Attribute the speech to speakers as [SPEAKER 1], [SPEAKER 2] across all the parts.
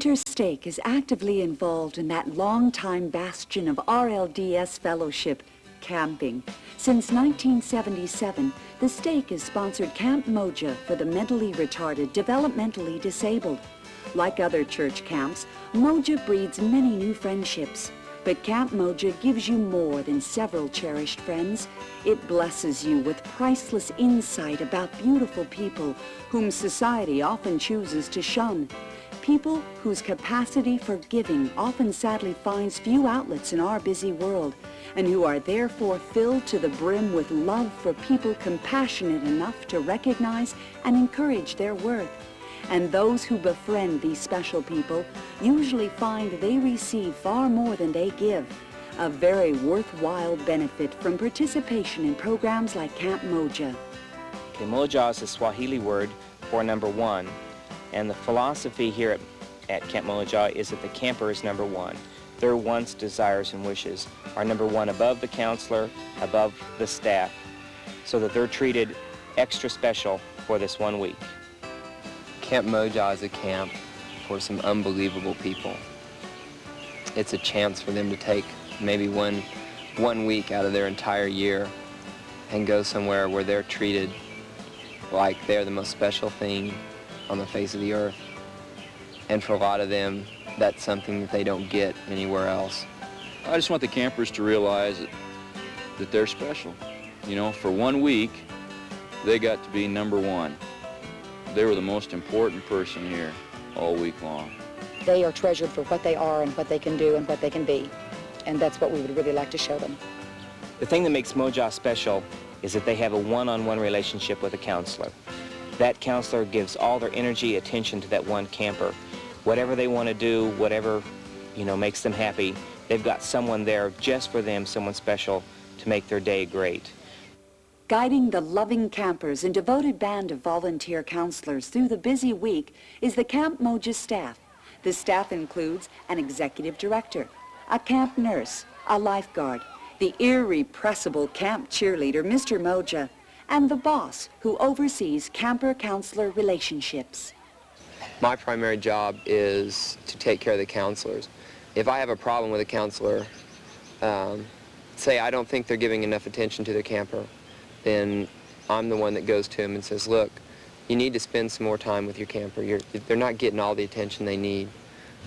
[SPEAKER 1] Stake is actively involved in that long-time bastion of RLDS fellowship, camping. Since 1977, the Stake has sponsored Camp Moja for the mentally retarded, developmentally disabled. Like other church camps, Moja breeds many new friendships. But Camp Moja gives you more than several cherished friends. It blesses you with priceless insight about beautiful people whom society often chooses to shun. People whose capacity for giving often sadly finds few outlets in our busy world, and who are therefore filled to the brim with love for people compassionate enough to recognize and encourage their worth. And those who befriend these special people usually find they receive far more than they give. A very worthwhile benefit from participation in programs like Camp Moja.
[SPEAKER 2] Okay, Moja is a Swahili word for number one. And the philosophy here at Camp Moja is that the camper is number one. Their wants, desires, and wishes are number one above the counselor, above the staff, so that they're treated extra special for this 1 week.
[SPEAKER 3] Camp Moja is a camp for some unbelievable people. It's a chance for them to take maybe one week out of their entire year and go somewhere where they're treated like they're the most special thing on the face of the earth. And for a lot of them, that's something that they don't get anywhere else.
[SPEAKER 4] I just want the campers to realize that they're special. You know, for 1 week, they got to be number one. They were the most important person here all week long.
[SPEAKER 5] They are treasured for what they are and what they can do and what they can be. And that's what we would really like to show them.
[SPEAKER 2] The thing that makes Moja special is that they have a one-on-one relationship with a counselor. That counselor gives all their energy, attention to that one camper. Whatever they want to do, whatever, makes them happy, they've got someone there just for them, someone special to make their day great.
[SPEAKER 1] Guiding the loving campers and devoted band of volunteer counselors through the busy week is the Camp Moja staff. The staff includes an executive director, a camp nurse, a lifeguard, the irrepressible camp cheerleader, Mr. Moja, and the boss who oversees camper-counselor relationships.
[SPEAKER 3] My primary job is to take care of the counselors. If I have a problem with a counselor, say I don't think they're giving enough attention to their camper, then I'm the one that goes to them and says, look, you need to spend some more time with your camper. They're not getting all the attention they need.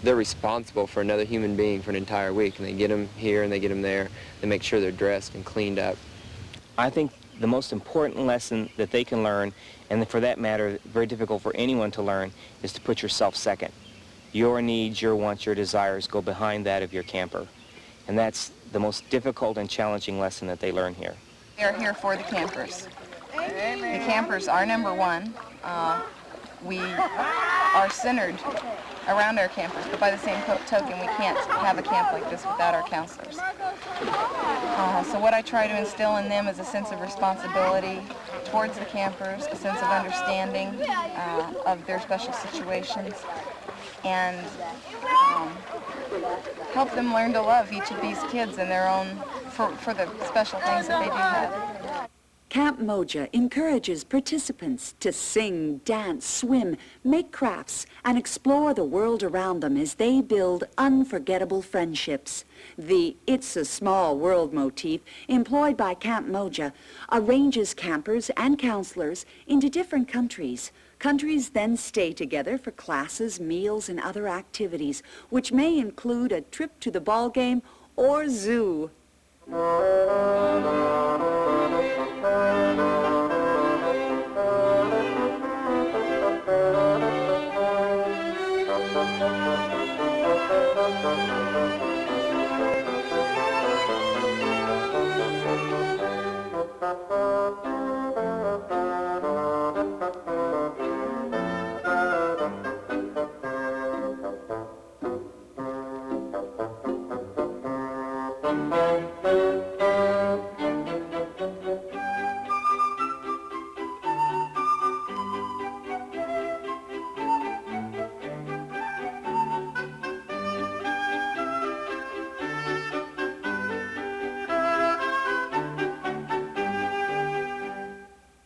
[SPEAKER 3] They're responsible for another human being for an entire week, and they get them here and they get them there. They make sure they're dressed and cleaned up.
[SPEAKER 2] I think the most important lesson that they can learn, and for that matter, very difficult for anyone to learn, is to put yourself second. Your needs, your wants, your desires go behind that of your camper. And that's the most difficult and challenging lesson that they learn here.
[SPEAKER 6] They're here for the campers. The campers are number one. We are centered around our campers, but by the same token, we can't have a camp like this without our counselors. So what I try to instill in them is a sense of responsibility towards the campers, a sense of understanding of their special situations, and help them learn to love each of these kids in their own, for the special things that they do have.
[SPEAKER 1] Camp Moja encourages participants to sing, dance, swim, make crafts, and explore the world around them as they build unforgettable friendships. The "It's a Small World" motif employed by Camp Moja arranges campers and counselors into different countries. Countries then stay together for classes, meals, and other activities, which may include a trip to the ball game or zoo.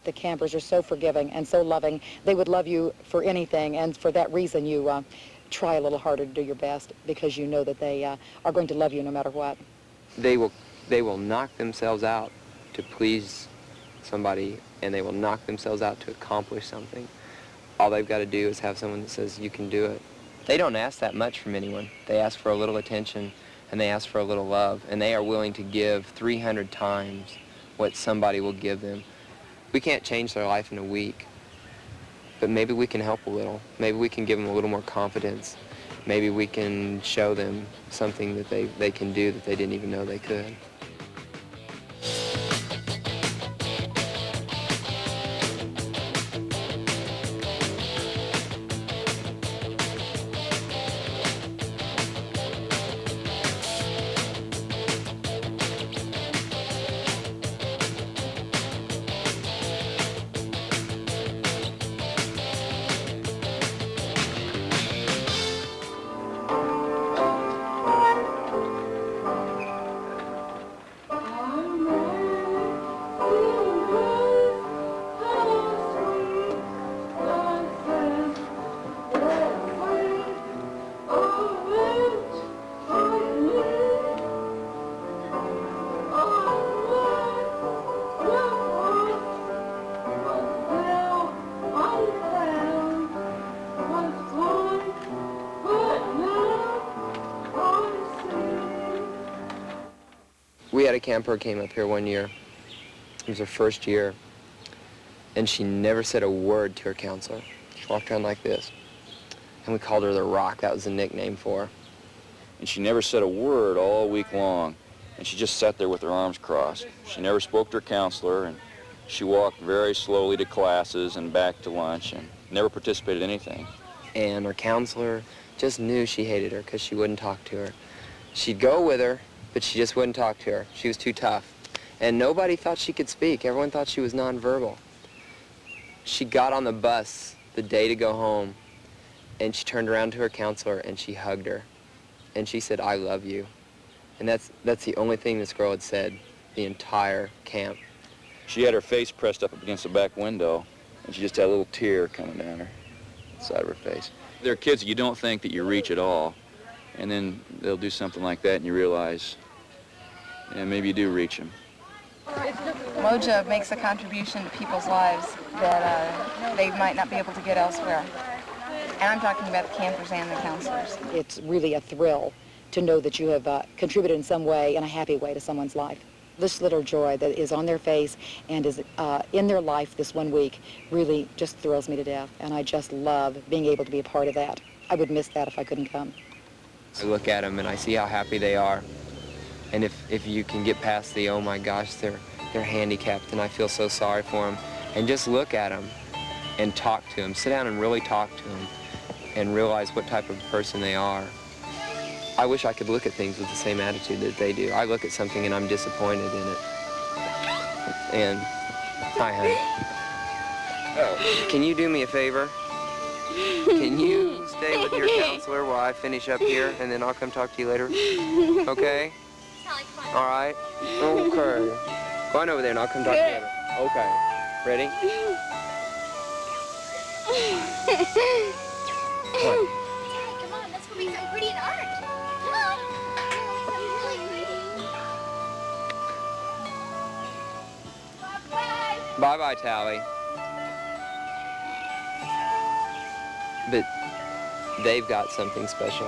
[SPEAKER 5] The campers are so forgiving and so loving. They would love you for anything, and for that reason you try a little harder to do your best because you know that they are going to love you no matter what.
[SPEAKER 3] They will knock themselves out to please somebody, and they will knock themselves out to accomplish something. All they've got to do is have someone that says, you can do it. They don't ask that much from anyone. They ask for a little attention, and they ask for a little love, and they are willing to give 300 times what somebody will give them. We can't change their life in a week, but maybe we can help a little. Maybe we can give them a little more confidence. Maybe we can show them something that they can do that they didn't even know they could. We had a camper who came up here one year. It was her first year, and she never said a word to her counselor. She walked around like this, and we called her the Rock. That was the nickname for her.
[SPEAKER 4] And she never said a word all week long, and she just sat there with her arms crossed. She never spoke to her counselor, and she walked very slowly to classes and back to lunch and never participated in anything.
[SPEAKER 3] And her counselor just knew she hated her because she wouldn't talk to her. She'd go with her, but she just wouldn't talk to her. She was too tough. And nobody thought she could speak. Everyone thought she was nonverbal. She got on the bus the day to go home, and she turned around to her counselor and she hugged her. And she said, "I love you." And that's the only thing this girl had said the entire camp.
[SPEAKER 4] She had her face pressed up against the back window, and she just had a little tear coming down her side of her face. There are kids that you don't think that you reach at all, and then they'll do something like that and you realize, yeah, maybe you do reach them.
[SPEAKER 6] Moja makes a contribution to people's lives that they might not be able to get elsewhere. And I'm talking about the campers and the counselors.
[SPEAKER 5] It's really a thrill to know that you have contributed in some way, in a happy way, to someone's life. This little joy that is on their face and is in their life this one week really just thrills me to death, and I just love being able to be a part of that. I would miss that if I couldn't come.
[SPEAKER 3] I look at them and I see how happy they are. And if you can get past the, oh my gosh, they're handicapped and I feel so sorry for them, and just look at them and talk to them, sit down and really talk to them and realize what type of person they are. I wish I could look at things with the same attitude that they do. I look at something and I'm disappointed in it. And, hi, honey. Can you do me a favor? Can you stay with your counselor while I finish up here, and then I'll come talk to you later? Okay? All right? Okay. Go on over there and I'll come talk to you later. Okay. Ready? Come on.
[SPEAKER 7] Dad, come on, let's go make something pretty in art. Come on. Something really pretty. Bye-bye.
[SPEAKER 3] Bye-bye, Tally. But they've got something special.